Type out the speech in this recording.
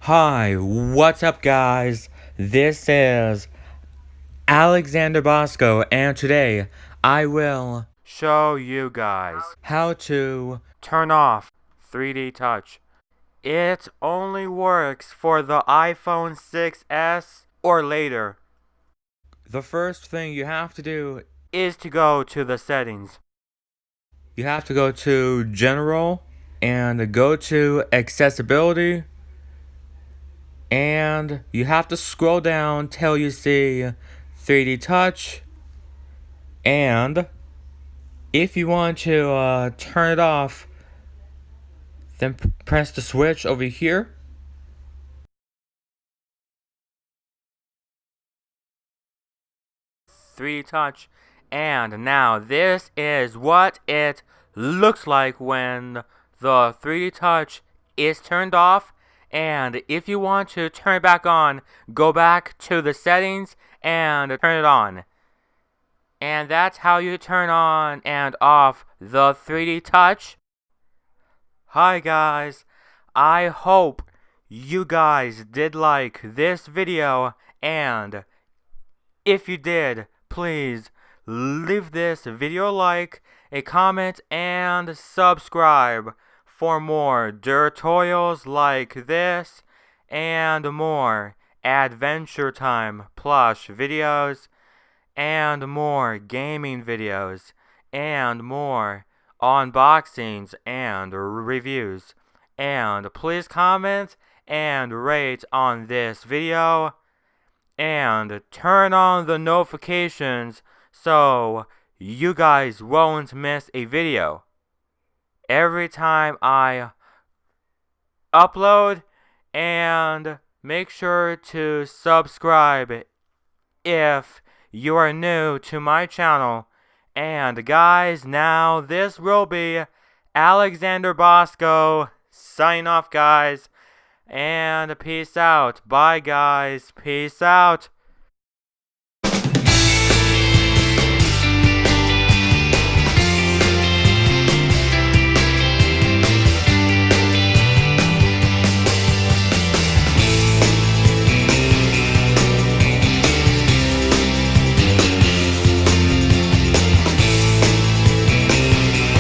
Hi, what's up guys? This is Alexander Bosko, and today I will show you guys how to turn off 3D touch. It only works for the iPhone 6s or later. The first thing you have to do is to go to the settings. You have to go to General and go to Accessibility. And you have to scroll down till you see 3D touch. And if you want to turn it off, then press the switch over here. .3D touch. And now this is what it looks like when the 3D touch is turned off. And if you want to turn it back on, go back to the settings and turn it on. And that's how you turn on and off the 3D touch. Hi guys, I hope you guys did like this video, and if you did, please leave this video a like, a comment, and subscribe for more tutorials like this and more Adventure Time plush videos and more gaming videos and more unboxings and reviews. And please comment and rate on this video and turn on the notifications so you guys won't miss a video every time I upload. And make sure to subscribe if you are new to my channel. And guys, now this will be Alexander Bosko signing off, guys, and peace out. Bye guys, peace out.